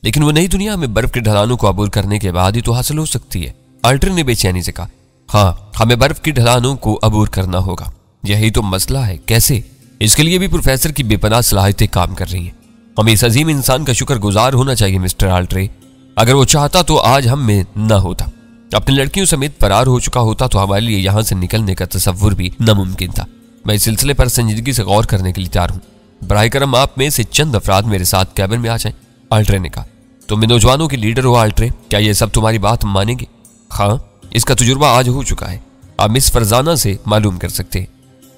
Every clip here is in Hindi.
लेकिन वो नई दुनिया में बर्फ के ढलानों को अबूर करने के बाद ही तो हासिल हो सकती है। आल्ट्रे ने बेचैनी से कहा, हाँ, हमें बर्फ की ढलानों को अबूर करना होगा। यही तो मसला है, कैसे? इसके लिए भी प्रोफेसर की बेपनाह सलाहियतें काम कर रही हैं। हमें इस अजीम इंसान का शुक्रगुजार होना चाहिए मिस्टर आल्ट्रे। अगर वो चाहता तो आज हम में न होता, अपनी लड़कियों समेत फरार हो चुका होता तो हमारे लिए यहाँ से निकलने का तसव्वुर भी नामुमकिन था। मैं इस सिलसिले पर संजीदगी से गौर करने के लिए तैयार हूँ। बराए करम आप में से चंद अफराद मेरे साथ कैबिन में आ जाएं। आल्ट्रे ने कहा, तुम नौजवानों के लीडर हो आल्ट्रे, क्या ये सब तुम्हारी बात मानेंगे? हाँ, इसका तजुर्बा आज हो चुका है, आप मिस फरजाना से मालूम कर सकते हैं।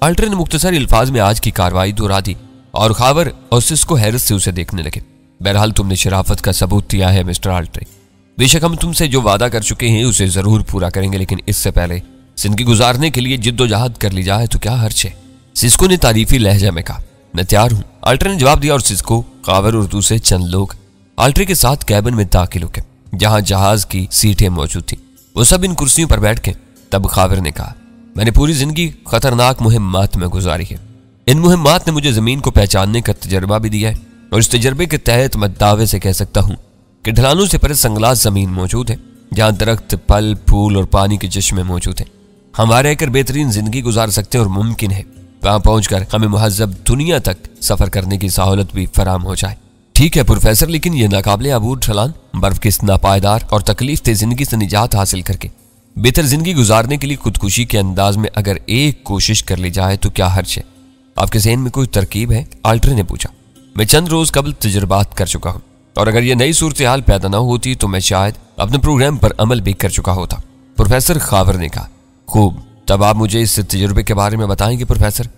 आल्ट्रे ने मुख्तसर अल्फाज में आज की कार्रवाई दोहरा दी और खावर और सिस्को हैरत से उसे देखने लगे। बहरहाल तुमने शराफत का सबूत दिया है मिस्टर आल्ट्रे। बेशक हम तुमसे जो वादा कर चुके हैं उसे जरूर पूरा करेंगे, लेकिन इससे पहले जिंदगी गुजारने के लिए जिद्दोजहद कर ली जाए तो क्या हर्ज है? सिस्को ने तारीफी लहजा में कहा, मैं तैयार हूं, आल्ट्रे ने जवाब दिया और सिस्को, खावर और दूसरे चंद लोग आल्ट्रे के साथ कैबिन में दाखिल हो गए, जहां जहाज की सीटें मौजूद थी। वो सब इन कुर्सियों पर बैठ के। तब खावर ने कहा, मैंने पूरी जिंदगी खतरनाक मुहिम्मात में गुजारी है। इन मुहिम्मात ने मुझे जमीन को पहचानने का तजर्बा भी दिया है और इस तजर्बे के तहत मैं दावे से कह सकता हूँ कि ढलानों से परे संगलास जमीन मौजूद है, जहाँ दरख्त, फल, फूल और पानी के चश्मे मौजूद हैं। हम वहाँ रहकर बेहतरीन जिंदगी गुजार सकते हैं और मुमकिन है वहां पहुंचकर हमें मुहज्जब दुनिया तक सफर करने की सहूलत भी फराम हो जाए। ठीक है प्रोफेसर, लेकिन ये नाकाबिले अबूर ढलान बर्फ के इस नापायदार और तकलीफ से जिंदगी से निजात हासिल करके बेहतर जिंदगी गुजारने के लिए खुदकुशी के अंदाज में अगर एक कोशिश कर ली जाए तो क्या हर्ज है? आपके ज़हन में कोई तरकीब है? आल्ट्रे ने पूछा। मैं चंद रोज कबल तजुर्बात कर चुका हूँ और अगर यह नई सूरत हाल पैदा न होती तो मैं शायद अपने प्रोग्राम पर अमल भी कर चुका होता। प्रोफेसर खावर ने कहा, खूब, तब आप मुझे इस तजुर्बे के बारे में बताएंगे प्रोफेसर?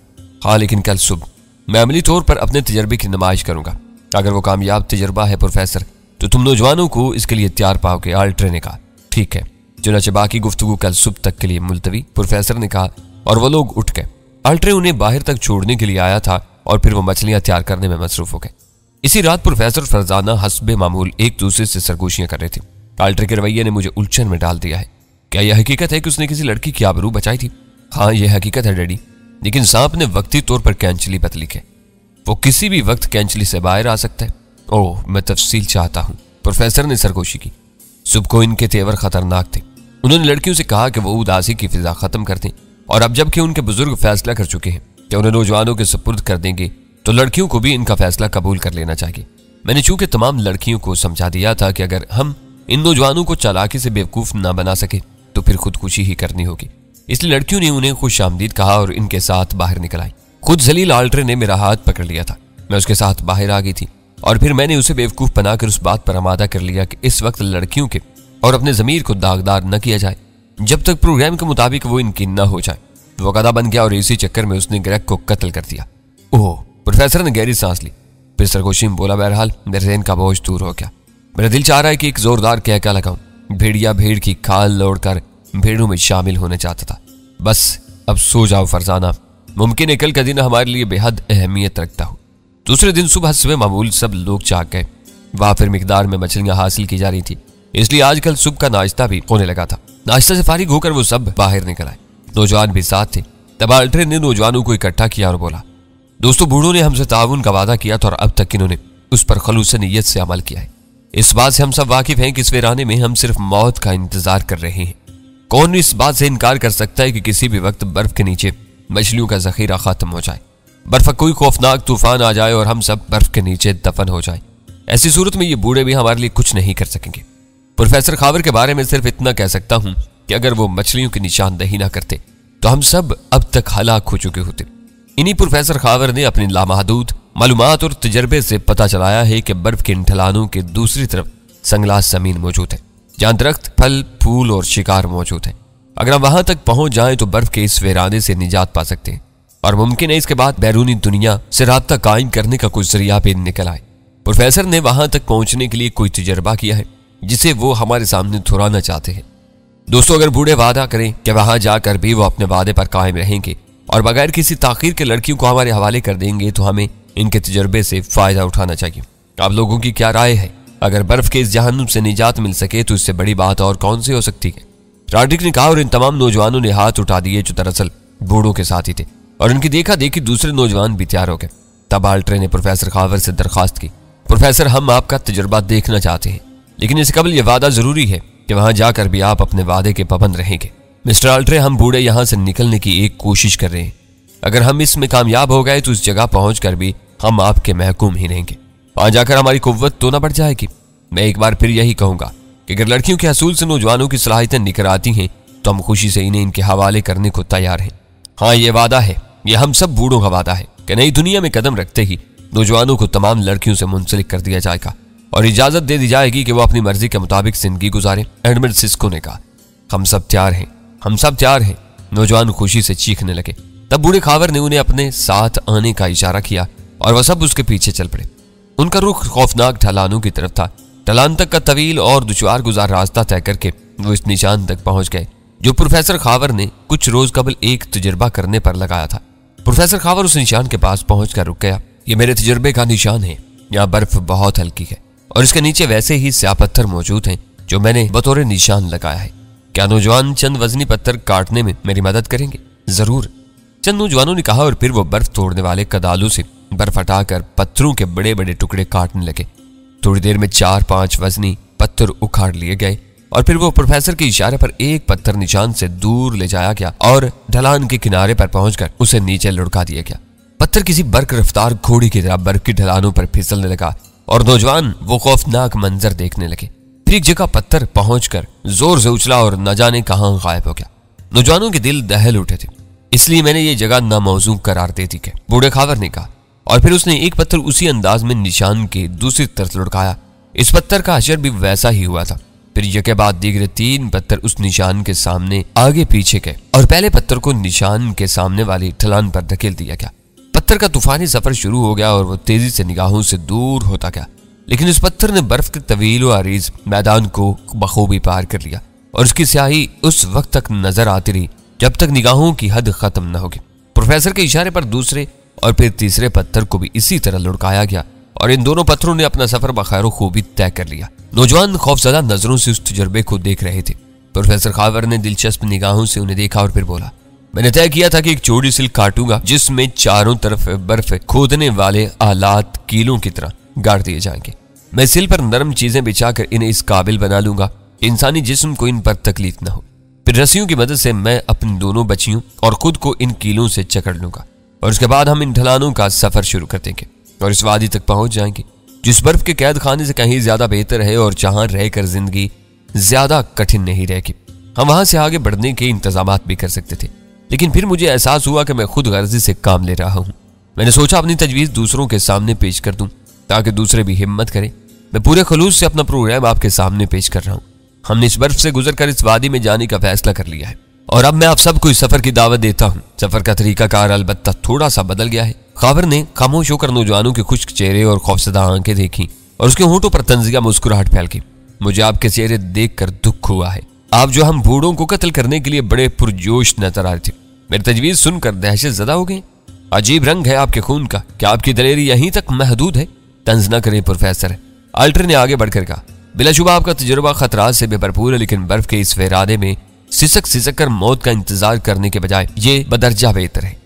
हाँ, लेकिन कल सुबह मैं अमली तौर पर अपने तजर्बे की नुमाइश करूंगा। अगर वो कामयाब तजर्बा है प्रोफेसर तो तुम नौजवानों को इसके लिए तैयार पाओगे। आल्ट्रे ने कहा, ठीक है, चुनाचे बाकी गुफ्तगू कल सुबह तक के लिए मुलतवी, प्रोफेसर ने कहा और वो लोग उठ गए। आल्ट्रे उन्हें बाहर तक छोड़ने के लिए आया था और फिर वो मछलियां तैयार करने में मसरूफ हो गए। इसी रात प्रोफेसर फरजाना हस्बे मामूल एक दूसरे से सरगोशियां कर रहे थे। आल्ट्रे के रवैये ने मुझे उलझन में डाल दिया है। क्या यह हकीकत है कि उसने किसी लड़की की आबरू बचाई थी? हाँ, यह हकीकत है डैडी, लेकिन सांप ने वक्ती तौर पर कैंचली बदली है। वो किसी भी वक्त कैंचली से बाहर आ सकता है। ओह, मैं तफसील चाहता हूँ, प्रोफेसर ने सरगोशी की। सुबह को इनके तेवर खतरनाक थे। उन्होंने लड़कियों से कहा कि वो उदासी की फिजा खत्म कर दें और अब जबकि उनके बुजुर्ग फैसला कर चुके हैं कि उन्हें नौजवानों के सुपुर्द कर देंगे तो लड़कियों को भी इनका फैसला कबूल कर लेना चाहिए। मैंने चूंकि तमाम लड़कियों को समझा दिया था कि अगर हम इन नौजवानों को चालाकी से बेवकूफ ना बना सके तो फिर खुदकुशी ही करनी होगी, इसलिए लड़कियों ने उन्हें खुश आमदीद कहा और इनके साथ बाहर निकल आई। खुद जलील आल्ट्रे ने मेरा हाथ पकड़ लिया था। मैं उसके साथ बाहर आ गई थी और फिर मैंने उसे बेवकूफ बनाकर उस बात पर आमादा कर लिया कि इस वक्त लड़कियों के और अपने जमीर को दागदार न किया जाए जब तक प्रोग्राम के मुताबिक वो इनकी न हो जाए। वो गधा बन गया और इसी चक्कर में उसने ग्रेग को कत्ल कर दिया। ओह, प्रोफेसर ने गहरी सांस ली, फिर सरगोशी में बोला, बहरहाल मेरे ज़हन का बोझ दूर हो गया। मेरा दिल चाह रहा है कि एक जोरदार कहका लगाऊं। भेड़िया भेड़ की खाल लौड़कर भेड़ों में शामिल होने चाहता था। बस अब सो जाओ फरजाना, मुमकिन है कल का दिन हमारे लिए बेहद अहमियत रखता हो। दूसरे दिन सुबह सुबह मामूल सब लोग जाग गए। वहां फिर मिकदार में मछलियां हासिल की जा रही थी, इसलिए आजकल सुबह का नाश्ता भी होने लगा था। नाश्ता से फारिग होकर वो सब बाहर निकल आए। नौजवान भी साथ थे। तब आल्ट्रे ने नौजवानों को इकट्ठा किया और बोला, दोस्तों, बूढ़ों ने हमसे ताउन का वादा किया था और अब तक इन्होंने उस पर खलूस नीयत से अमल किया है। इस बात से हम सब वाकिफ हैं कि इस वीराने में हम सिर्फ मौत का इंतजार कर रहे हैं। कौन इस बात से इनकार कर सकता है कि किसी भी वक्त बर्फ के नीचे मछलियों का जखीरा खत्म हो जाए, बर्फ का कोई खौफनाक तूफान आ जाए और हम सब बर्फ के नीचे दफन हो जाए। ऐसी सूरत में ये बूढ़े भी हमारे लिए कुछ नहीं कर सकेंगे। प्रोफेसर खावर के बारे में सिर्फ इतना कह सकता हूं कि अगर वो मछलियों की निशानदही ना करते तो हम सब अब तक हलाक हो चुके होते। इन्हीं प्रोफेसर खावर ने अपनी लामहदूद मालूमात और तजर्बे से पता चलाया है कि बर्फ के इन ढलानों के दूसरी तरफ संगलास जमीन मौजूद है, जहां दरख्त, फल, फूल और शिकार मौजूद है। अगर हम वहां तक पहुंच जाएं तो बर्फ के इस वीराने से निजात पा सकते हैं और मुमकिन है इसके बाद बैरूनी दुनिया से राब्ता कायम करने का कोई जरिया भी निकल आए। प्रोफेसर ने वहां तक पहुंचने के लिए कोई तजर्बा किया है जिसे वो हमारे सामने दोहराना चाहते हैं। दोस्तों, अगर बूढ़े वादा करें कि वहां जाकर भी वो अपने वादे पर कायम रहेंगे और बगैर किसी ताखीर के लड़कियों को हमारे हवाले कर देंगे तो हमें इनके तजर्बे से फायदा उठाना चाहिए। आप लोगों की क्या राय है? अगर बर्फ के इस जहन्नुम से निजात मिल सके तो इससे बड़ी बात और कौन सी हो सकती है? रॉड्रिक ने कहा और इन तमाम नौजवानों ने हाथ उठा दिए जो दरअसल बूढ़ों के साथ ही थे और उनकी देखा देखी दूसरे नौजवान भी तैयार हो गए। तब आल्ट्रे ने प्रोफेसर खावर से दरखास्त की, प्रोफेसर, हम आपका तजुर्बा देखना चाहते हैं, लेकिन इससे कबल यह वादा जरूरी है कि वहां जाकर भी आप अपने वादे के पाबंद रहेंगे। मिस्टर अल्ट्रे, हम बूढ़े यहां से निकलने की एक कोशिश कर रहे हैं। अगर हम इसमें कामयाब हो गए तो उस जगह पहुंचकर भी हम आपके महकूम ही रहेंगे। वहां जाकर हमारी कुव्वत तो ना बढ़ जाएगी। मैं एक बार फिर यही कहूंगा कि अगर लड़कियों के हसूल से नौजवानों की सलाहियतें निकल आती हैं तो हम खुशी से इन्हें इनके हवाले करने को तैयार हैं। हाँ, ये वादा है, ये हम सब बूढ़ों का वादा है कि नई दुनिया में कदम रखते ही नौजवानों को तमाम लड़कियों से मुंसलिक कर दिया जाएगा और इजाजत दे दी जाएगी कि वो अपनी मर्जी के मुताबिक जिंदगी गुजारे। एडमिरल सिस्को ने कहा, हम सब तैयार हैं, हम सब तैयार हैं। नौजवान खुशी से चीखने लगे। तब बूढ़े खावर ने उन्हें अपने साथ आने का इशारा किया और वह सब उसके पीछे चल पड़े। उनका रुख खौफनाक ढलानों की तरफ था। ढलान तक का तवील और दुश्वार गुजार रास्ता तय करके वो इस निशान तक पहुंच गए जो प्रोफेसर खावर ने कुछ रोज कबल एक तजुर्बा करने पर लगाया था। प्रोफेसर खावर उस निशान के पास पहुंचकर रुक गया। ये मेरे तजुर्बे का निशान है। यहाँ बर्फ बहुत हल्की है और इसके नीचे वैसे ही स्याह पत्थर मौजूद हैं जो मैंने बतौर निशान लगाया है। क्या नौजवान चंद वजनी पत्थर काटने में मेरी मदद करेंगे? जरूर, चंद नौजवानों ने कहा और फिर वो बर्फ तोड़ने वाले कदालों से बर्फ हटाकर पत्थरों के बड़े बड़े टुकड़े काटने लगे। थोड़ी देर में 4-5 वजनी पत्थर उखाड़ लिए गए और फिर वो प्रोफेसर के इशारे पर एक पत्थर निशान से दूर ले जाया गया और ढलान के किनारे पर पहुंचकर उसे नीचे लुढ़का दिया गया। पत्थर किसी बर्क रफ्तार घोड़ी की तरह बर्फ की ढलानों पर फिसलने लगा और नौजवान वो खौफनाक मंजर देखने लगे। फिर एक जगह पत्थर पहुंचकर जोर से उछला और न जाने कहां गायब हो गया। नौजवानों के दिल दहल उठे थे, इसलिए मैंने ये जगह नामौजू करार दे दी, बूढ़े खावर ने कहा। और फिर उसने एक पत्थर उसी अंदाज में निशान के दूसरी तरफ लुढ़काया। इस पत्थर का असर भी वैसा ही हुआ था। फिर यके बाद दीगरे 3 पत्थर उस निशान के सामने आगे पीछे गए और पहले पत्थर को निशान के सामने वाली ढलान पर धकेल दिया गया। पत्थर का तूफानी सफर शुरू हो गया और वो तेजी से निगाहों से दूर होता गया, लेकिन इस पत्थर ने बर्फ के तवील और अरीज मैदान को बखूबी पार कर लिया और उसकी स्याही उस वक्त तक नजर आती रही जब तक निगाहों की हद खत्म न होगी। प्रोफेसर के इशारे पर दूसरे और फिर तीसरे पत्थर को भी इसी तरह लुढ़काया गया और इन दोनों पत्थरों ने अपना सफर बखैर खूबी तय कर लिया। नौजवान खौफजदा नजरों से उस तजुर्बे को देख रहे थे। प्रोफेसर खावर ने दिलचस्प निगाहों से उन्हें देखा और फिर बोला, मैंने तय किया था कि एक चौड़ी सिल काटूंगा जिसमें चारों तरफ बर्फ खोदने वाले आलात कीलों की तरह गाड़ दिए जाएंगे। मैं सिल पर नरम चीजें बिछाकर इन्हें इस काबिल बना लूंगा इंसानी जिस्म को इन पर तकलीफ न हो। फिर रस्सियों की मदद से मैं अपनी दोनों बच्चियों और खुद को इन कीलों से जकड़ लूंगा और उसके बाद हम इन ढलानों का सफर शुरू कर देंगे और इस वादी तक पहुंच जाएंगे जिस बर्फ के कैद खाने से कहीं ज्यादा बेहतर है और जहां रहकर जिंदगी ज्यादा कठिन नहीं रहेगी। हम वहां से आगे बढ़ने के इंतजाम भी कर सकते थे, लेकिन फिर मुझे एहसास हुआ कि मैं खुद गर्जी से काम ले रहा हूं। मैंने सोचा अपनी तजवीज दूसरों के सामने पेश कर दूं ताकि दूसरे भी हिम्मत करें। मैं पूरे खलूस से अपना प्रोग्राम आपके सामने पेश कर रहा हूं। हमने इस बर्फ से गुजरकर इस वादी में जाने का फैसला कर लिया है और अब मैं आप सबको इस सफर की दावत देता हूं। सफर का तरीकाकार अलबत्ता थोड़ा सा बदल गया है। खावर ने खामोश होकर नौजवानों के खुश्क चेहरे और खौफसदा आंखें देखी और उसके होंठों पर तंजिया मुस्कुराहट फैल गई। मुझे आपके चेहरे देखकर दुख हुआ है। आप जो हम बूढ़ों को कत्ल करने के लिए बड़े पुरजोश नजर आ रहे थे, मेरी तजवीज सुनकर दहशत ज़दा हो गए। अजीब रंग है आपके खून का, क्या आपकी दलेरी यहीं तक महदूद है? तंज न करें प्रोफेसर, अल्ट्रे ने आगे बढ़कर कहा। बिलाशुबा आपका तजुर्बा खतरात से भरपूर है, लेकिन बर्फ के इस वेरादे में सिसक कर मौत का इंतजार करने के बजाय ये बदरजा बेहतर है।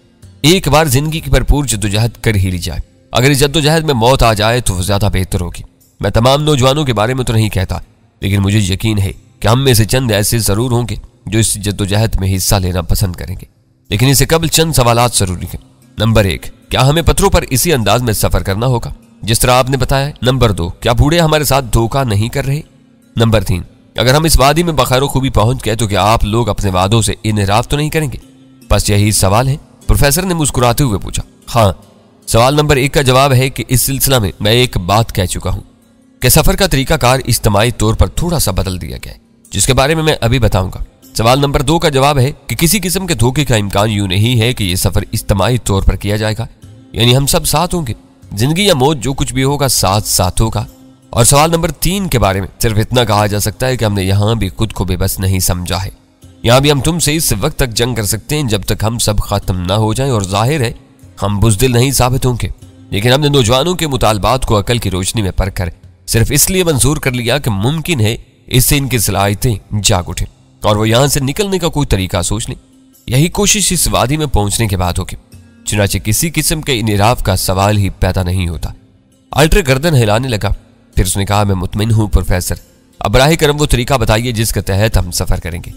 एक बार जिंदगी की भरपूर जद्दोजहद कर ही ली जाए। अगर इस जद्दोजहद में मौत आ जाए तो ज्यादा बेहतर होगी। मैं तमाम नौजवानों के बारे में तो नहीं कहता, लेकिन मुझे यकीन है कि हम में से चंद ऐसे जरूर होंगे जो इस जद्दोजहद में हिस्सा लेना पसंद करेंगे। लेकिन इससे कबल चंद सवालात जरूरी हैं। नंबर 1, क्या हमें पत्थरों पर इसी अंदाज में सफर करना होगा जिस तरह आपने बताया? नंबर 2, क्या बूढ़े हमारे साथ धोखा नहीं कर रहे? नंबर 3, अगर हम इस वादी में बखैर खूबी पहुंच गए तो क्या आप लोग अपने वादों से इनराफ तो नहीं करेंगे? बस यही सवाल है, प्रोफेसर ने मुस्कुराते हुए पूछा। हाँ, सवाल नंबर 1 का जवाब है कि इस सिलसिला में मैं एक बात कह चुका हूं कि सफर का तरीकाकार इज्तिमाई तौर पर थोड़ा सा बदल दिया गया है, जिसके बारे में मैं अभी बताऊंगा। सवाल नंबर 2 का जवाब है कि किसी किस्म के धोखे का इम्कान यूं नहीं है कि यह सफर इज्तिमाई तौर पर किया जाएगा, यानी हम सब साथ होंगे। जिंदगी या मौत जो कुछ भी होगा साथ साथ होगा। और सवाल नंबर 3 के बारे में सिर्फ इतना कहा जा सकता है कि हमने यहां भी खुद को बेबस नहीं समझा है। यहां भी हम तुमसे इस वक्त तक जंग कर सकते हैं जब तक हम सब खत्म ना हो जाएं, और जाहिर है हम बुज़दिल नहीं साबित होंगे, लेकिन हमने नौजवानों के मुतालबात को अकल की रोशनी में परखकर सिर्फ इसलिए मंजूर कर लिया कि मुमकिन है इससे इनकी सलाहियतें जाग उठें और वो यहां से निकलने का कोई तरीका सोच लें। यही कोशिश इस वादी में पहुंचने के बाद होगी। चुनाचे किसी किस्म के इनराफ का सवाल ही पैदा नहीं होता। अल्ट्रे गर्दन हिलाने लगा। फिर उसने कहा, मैं मुतमिन हूं प्रोफेसर, अब बराह करम वो तरीका बताइए जिसके तहत हम सफर करेंगे।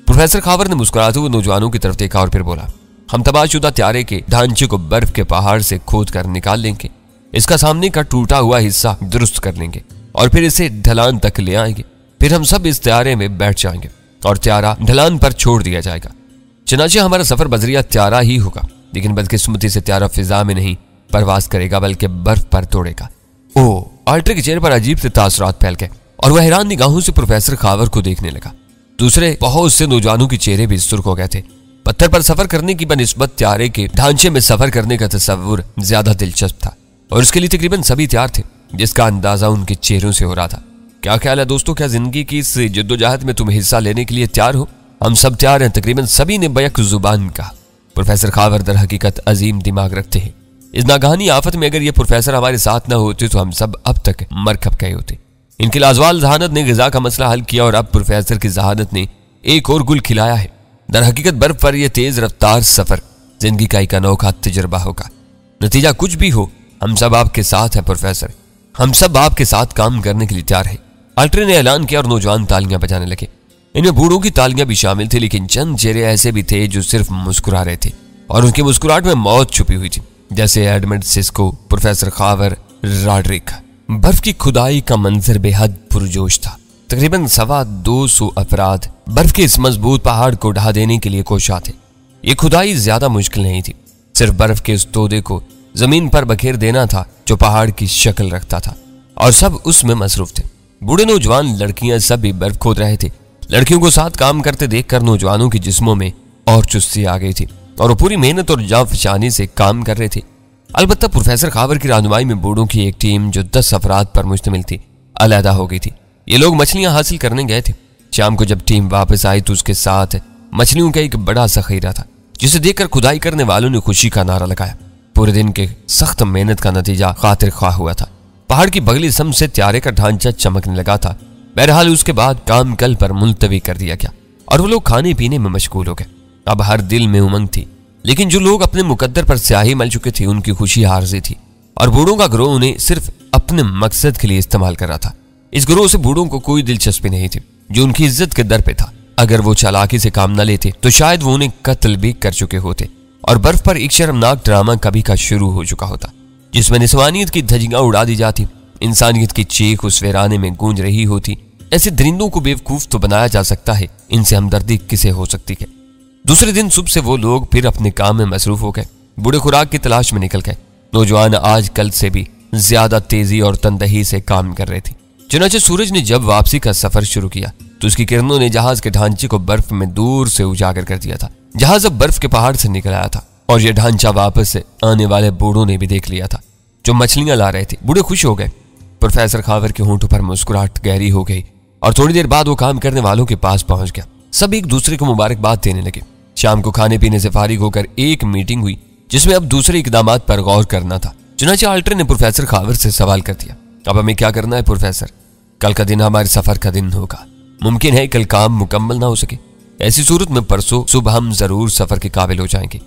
प्रोफेसर खावर ने मुस्कुराते हुए नौजवानों की तरफ देखा और फिर बोला, हम तबाहशुदा त्यारे के ढांचे को बर्फ के पहाड़ से खोद कर निकाल लेंगे, इसका सामने का टूटा हुआ हिस्सा दुरुस्त कर लेंगे और फिर इसे ढलान तक ले आएंगे। फिर हम सब इस त्यारे में बैठ जाएंगे और त्यारा ढलान पर छोड़ दिया जाएगा। चनाचे हमारा सफर बजरिया त्यारा ही होगा, लेकिन बदकिस्मती से त्यारा फिजा में नहीं परवाज करेगा बल्कि बर्फ पर तोड़ेगा। ओह! अल्ट्रे के चेहरे पर अजीब से तासुरात फैल गए और वह हैरान निगाहों से प्रोफेसर खावर को देखने लगा। दूसरे बहुत से नौजवानों के चेहरे भी सुर्ख हो गए थे। पत्थर पर सफर करने की बनिस्बत त्यारे के ढांचे में सफर करने का तस्वुर ज्यादा दिलचस्प था और उसके लिए तकरीबन सभी तैयार थे, जिसका अंदाजा उनके चेहरों से हो रहा था। क्या ख्याल है दोस्तों, क्या जिंदगी की इस जद्दोजहद में तुम हिस्सा लेने के लिए तैयार हो? हम सब तैयार हैं, तकरीबन सभी ने बैक जुबान कहा। प्रोफेसर खावर दर हकीकत अजीम दिमाग रखते हैं। इस नागहानी आफत में अगर ये प्रोफेसर हमारे साथ न होते तो हम सब अब तक मर खप गए होते। इनकी लाजवाल जहानत ने ग़िज़ा का मसला हल किया और अब प्रोफेसर की जहानत ने एक और गुल खिलाया है। दर हकीकत बर्फ पर यह तेज रफ्तार सफर जिंदगी का एक अनोखा तजुर्बा होगा। नतीजा कुछ भी हो, हम सब आपके साथ हैं प्रोफेसर, हम सब आपके साथ काम करने के लिए तैयार हैं। अल्ट्रे ने ऐलान किया और नौजवान तालियां बजाने लगे। इनमें बूढ़ों की तालियां भी शामिल थी, लेकिन चंद चेहरे ऐसे भी थे जो सिर्फ मुस्कुरा रहे थे और उनकी मुस्कुराहट में मौत छुपी हुई थी, जैसे Edmund Cisco, professor Khawar, Rodrick. बर्फ की खुदाई का मंजर बेहद पुरजोश था। तकरीबन 225 अफराद बर्फ के इस मजबूत पहाड़ को ढहा देने के लिए कोशा थे। ये खुदाई ज्यादा मुश्किल नहीं थी, सिर्फ बर्फ के उस तोदे को जमीन पर बखेर देना था जो पहाड़ की शक्ल रखता था और सब उसमें मसरूफ थे। बूढ़े नौजवान लड़कियां सब भी बर्फ खोद रहे थे। लड़कियों को साथ काम करते देखकर नौजवानों की जिस्मों में और चुस्ती आ गई थी और वो पूरी मेहनत और जांफशानी से काम कर रहे थे। अलबत्ता प्रोफेसर खावर की रहनुमाई में बूढ़ों की एक टीम जो 10 अफराद पर मुश्तमिल थी अलहदा हो गई थी। ये लोग मछलियां हासिल करने गए थे। शाम को जब टीम वापस आई तो उसके साथ मछलियों का एक बड़ा ज़ख़ीरा था, जिसे देखकर खुदाई करने वालों ने खुशी का नारा लगाया। पूरे दिन के सख्त मेहनत का नतीजा खातिर ख्वाह हुआ था। पहाड़ की बगली सम से त्यारे का ढांचा चमकने लगा था। बहरहाल उसके बाद काम कल पर मुलतवी कर दिया गया और वो लोग खाने पीने में मशगूल हो गए। अब हर दिल में उमंग थी, लेकिन जो लोग अपने मुकद्दर पर स्याही मल चुके थे उनकी खुशी आरज़ी थी और बूढ़ों का गिरोह उन्हें सिर्फ अपने मकसद के लिए इस्तेमाल कर रहा था। इस गिरोह से बूढ़ों को कोई दिलचस्पी नहीं थी, जो उनकी इज्जत के दर पे था। अगर वो चालाकी से काम न लेते तो शायद वो उन्हें कत्ल भी कर चुके होते और बर्फ पर एक शर्मनाक ड्रामा कभी का शुरू हो चुका होता, जिसमें निस्वानियत की धज्जियां उड़ा दी जाती, इंसानियत की चीख उस वीराने में गूंज रही होती। ऐसे दरिंदों को बेवकूफ तो बनाया जा सकता है, इनसे हमदर्दी किसे हो सकती है। दूसरे दिन सुबह से वो लोग फिर अपने काम में मसरूफ हो गए। बूढ़े खुराक की तलाश में निकल गए। नौजवान आज कल से भी ज्यादा तेजी और तनदही से काम कर रहे थे। चुनाचे सूरज ने जब वापसी का सफर शुरू किया तो उसकी किरणों ने जहाज के ढांचे को बर्फ में दूर से उजागर कर दिया था। जहाज अब बर्फ के पहाड़ से निकल आया था और यह ढांचा वापस से आने वाले बूढ़ों ने भी देख लिया था, जो मछलियां ला रहे थे। बूढ़े खुश हो गए। प्रोफेसर खावर के होंठों पर मुस्कुराहट गहरी हो गई और थोड़ी देर बाद वो काम करने वालों के पास पहुंच गया। सब एक दूसरे को मुबारकबाद देने लगे। शाम को खाने पीने से फारिग होकर एक मीटिंग हुई, जिसमें अब दूसरे इकदामात पर गौर करना था। चुनाचे अल्ट्रे ने प्रोफेसर खावर से सवाल कर दिया, अब हमें क्या करना है प्रोफेसर? कल का दिन हमारे सफर का दिन होगा। मुमकिन है कल काम मुकम्मल ना हो सके। ऐसी सूरत में परसों सुबह हम जरूर सफर के काबिल हो जाएंगे।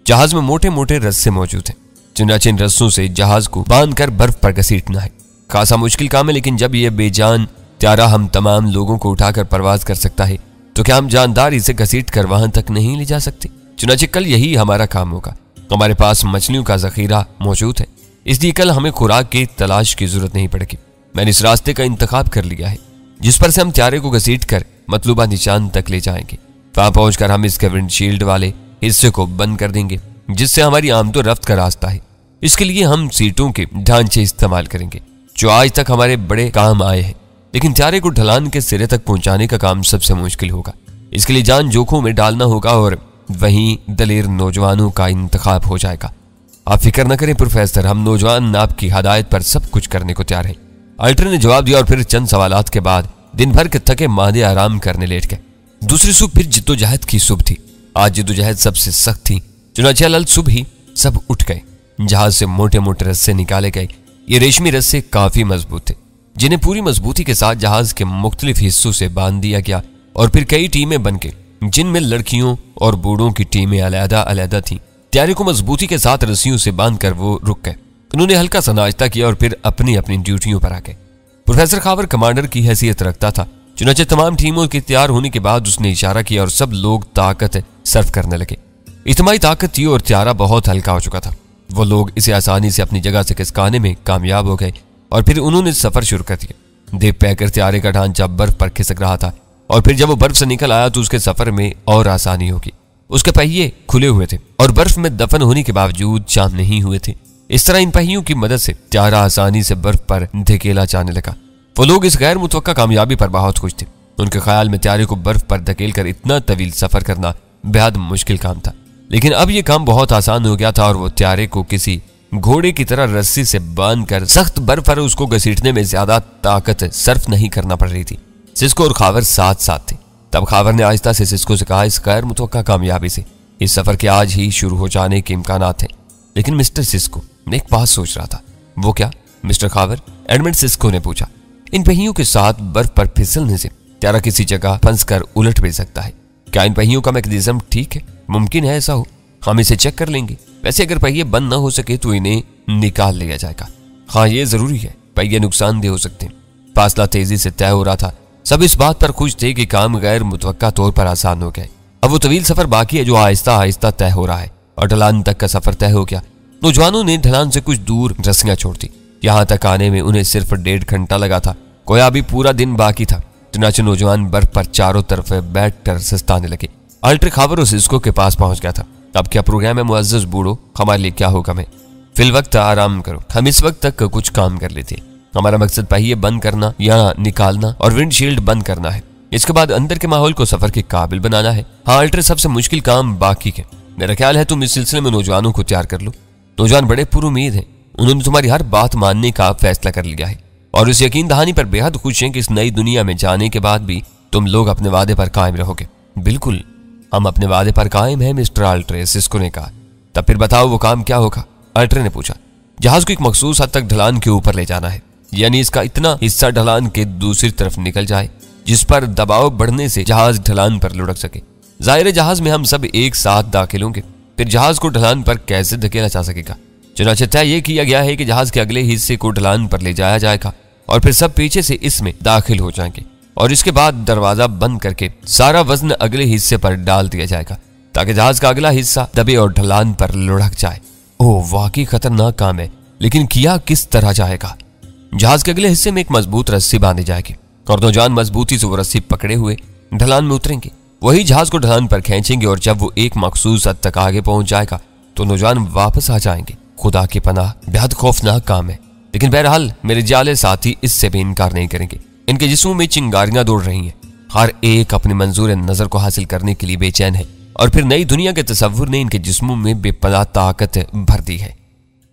जहाज में मोटे मोटे रस्से मौजूद हैं। चुनाचे इन रस्सों से जहाज को बांध कर बर्फ पर घसीटना है। खासा मुश्किल काम है, लेकिन जब यह बेजान त्यारा हम तमाम लोगों को उठाकर परवाज कर सकता है तो क्या हम जानदार इसे घसीट कर वहां तक नहीं ले जा सकते? चुनाचे कल यही हमारा काम होगा। हमारे पास मछलियों का जखीरा मौजूद है, इसलिए कल हमें खुराक की तलाश की जरूरत नहीं पड़ेगी। मैंने इस रास्ते का इंतखाब कर लिया है, जिस पर से हम त्यारे को घसीट कर मतलूबा निशान तक ले जाएंगे। वहां पहुंचकर हम इसके विंडशील्ड वाले हिस्से को बंद कर देंगे, जिससे हमारी आमदो रफ्त का रास्ता है। इसके लिए हम सीटों के ढांचे इस्तेमाल करेंगे, जो आज तक हमारे बड़े काम आए हैं। लेकिन त्यारे को ढलान के सिरे तक पहुंचाने का काम सबसे मुश्किल होगा। इसके लिए जान जोखों में डालना होगा और वहीं दलेर नौजवानों का इंतखाब हो जाएगा। आप फिक्र न करें प्रोफेसर, हम नौजवान आपकी हदायत पर सब कुछ करने को तैयार है। अल्ट्रे ने जवाब दिया और फिर चंद सवालात के बाद दिन भर के थके मादे आराम करने लेट गए। दूसरी सुबह फिर जिद्दोजहद की सुबह थी। आज जिद्दोजहद सबसे सख्त थी। चुनाचे अल सुबह ही सब उठ गए। जहाज से मोटे मोटे रस्से निकाले गए। ये रेशमी रस्से काफी मजबूत थे, जिन्हें पूरी मजबूती के साथ जहाज के मुख्तलिफ हिस्सों से बांध दिया गया और फिर कई टीमें बनके, जिनमें लड़कियों और बूढ़ों की टीमें अलहदा अलहदा थीं, त्यारे को मजबूती के साथ रस्सियों से बांधकर वो रुक गए। उन्होंने हल्का सा नाश्ता किया और फिर अपनी अपनी ड्यूटियों पर आ गए। प्रोफेसर खावर कमांडर की हैसियत रखता था, चुनाचे तमाम टीमों के तैयार होने के बाद उसने इशारा किया और सब लोग ताकत सर्व करने लगे। इतनी ताकत थी और त्यारा बहुत हल्का हो चुका था। वो लोग इसे आसानी से अपनी जगह से खिसकाने में कामयाब हो गए और फिर उन्होंने सफर शुरू कर दिया। देव पैकर त्यारे का ढांचा बर्फ पर खिसक रहा था और फिर जब वो बर्फ से निकल आया तो उसके सफर में और आसानी होगी। उसके पहिए खुले हुए थे और बर्फ में दफन होने के बावजूद जाम नहीं हुए थे। इस तरह इन पहियों की मदद से त्यारा आसानी से बर्फ पर धकेला जाने लगा। वो लोग इस गैर मुतवक्का कामयाबी पर बहुत खुश थे। उनके ख्याल में त्यारे को बर्फ पर धकेल कर इतना तवील सफर करना बेहद मुश्किल काम था, लेकिन अब यह काम बहुत आसान हो गया था और वो त्यारे को किसी घोड़े की तरह रस्सी से बांधकर सख्त बर्फ पर उसको घसीटने में ज्यादा ताकत सर्फ नहीं करना पड़ रही थी। सिस्को और खावर साथ साथ थे। तब खावर ने आहिस्ता से सिस्को से कहा, इस गैर मुतवक्का कामयाबी से इस सफर के आज ही शुरू हो जाने के इम्कानात हैं। लेकिन मिस्टर सिस्को, मैं एक बात सोच रहा था। वो क्या मिस्टर खावर? एडमंड सिस्को ने पूछा। इन पहियों के साथ बर्फ पर फिसलने से त्यारा किसी जगह फंस कर उलट भी सकता है। क्या इन पहियों का मैकेनिज्म ठीक है? मुमकिन है ऐसा हो? हम इसे चेक कर लेंगे। वैसे अगर पहिए बंद ना हो सके तो इन्हें निकाल लिया जाएगा। हाँ, ये जरूरी है, पहिए नुकसानदेह हो सकते हैं। फासला तेजी से तय हो रहा था। सब इस बात पर खुश थे कि काम गैर मुतवक्का तौर पर आसान हो गया। अब वो तवील सफर बाकी है जो आहिस्ता आहिस्ता तय हो रहा है और ढलान तक का सफर तय हो गया। नौजवानों ने ढलान से कुछ दूर रस्सियां छोड़ दी। यहाँ तक आने में उन्हें सिर्फ 1.5 घंटा लगा था। कोई अभी पूरा दिन बाकी था। चुनाचे नौजवान बर्फ पर चारों तरफ बैठकर सस्ताने लगे। अल्ट्रे खावर और सिस्को के पास पहुंच गया था। अब क्या प्रोग्राम है मुअज़्ज़ज़ बूढ़ो? हमारे लिए क्या हुक्म है? फिल वक्त आराम करो। हम इस वक्त तक कुछ काम कर लेते। हमारा मकसद पहिए बंद करना या निकालना और विंडशील्ड बंद करना है। इसके बाद अंदर के माहौल को सफर के काबिल बनाना है। हाँ अल्ट्रे, सबसे मुश्किल काम बाकी है। मेरा ख्याल है तुम इस सिलसिले में नौजवानों को तैयार कर लो। नौजवान बड़े पुरुमीद हैं। उन्होंने तुम्हारी हर बात मानने का फैसला कर लिया है और इस यकीन दहानी पर बेहद खुश हैं कि इस नई दुनिया में जाने के बाद भी तुम लोग अपने वादे पर कायम रहोगे। बिल्कुल, हम अपने वादे पर कायम हैं मिस्टर अल्ट्रे, सिस्को ने कहा। तब फिर बताओ वो काम क्या होगा? अल्ट्रे ने पूछा। जहाज को एक मखसूस हद तक ढलान के ऊपर ले जाना है, यानी इसका इतना हिस्सा ढलान के दूसरी तरफ निकल जाए जिस पर दबाव बढ़ने से जहाज ढलान पर लुढ़क सके। जाहिर जहाज में हम सब एक साथ दाखिल होंगे, फिर जहाज को ढलान पर कैसे धकेला जा सकेगा? चुनाचे तय यह किया गया है कि जहाज के अगले हिस्से को ढलान पर ले जाया जाएगा और फिर सब पीछे से इसमें दाखिल हो जाएंगे और इसके बाद दरवाजा बंद करके सारा वजन अगले हिस्से पर डाल दिया जाएगा ताकि जहाज का अगला हिस्सा दबे और ढलान पर लुढ़क जाए। ओह, वाकई खतरनाक काम है, लेकिन किया किस तरह जाएगा? जहाज के अगले हिस्से में एक मजबूत रस्सी बांधी जाएगी और नौजवान मजबूती से वो रस्सी पकड़े हुए ढलान में उतरेंगे। वही जहाज को ढलान पर खींचेंगे और जब वो एक मखसूस हद तक आगे पहुंच जाएगा तो नौजवान वापस आ जाएंगे। खुदा की पनाह, बेहद खौफनाक काम है, लेकिन बहरहाल मेरे जाले साथी इससे भी इनकार नहीं करेंगे। इनके जिस्मों में चिंगारियां दौड़ रही हैं। हर एक अपने मंजूर नजर को हासिल करने के लिए बेचैन है और फिर नई दुनिया के तसव्वुर ने इनके जिस्मों में बेपनाह ताकत भर दी है।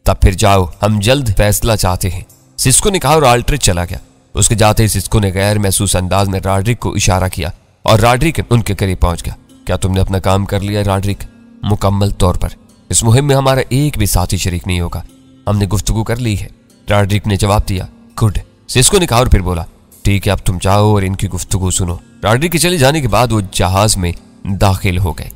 तब फिर जाओ, हम जल्द फैसला चाहते हैं, सिस्को ने कहा और अल्ट्रे चला गया। उसके जाते ही सिस्को ने गैर महसूस अंदाज में रॉड्रिक को इशारा किया और रॉड्रिक उनके करीब पहुंच गया। क्या तुमने अपना काम कर लिया रॉड्रिक? मुकम्मल तौर पर। इस मुहिम में हमारा एक भी साथी शरीक नहीं होगा। हमने गुफ्तगू कर ली है, रॉड्रिक ने जवाब दिया। गुड, सिस्को ने कहा और फिर बोला, ठीक है अब तुम जाओ और इनकी गुफ्तगू सुनो। रॉड्रिक के चले जाने के बाद वो जहाज में दाखिल हो गए।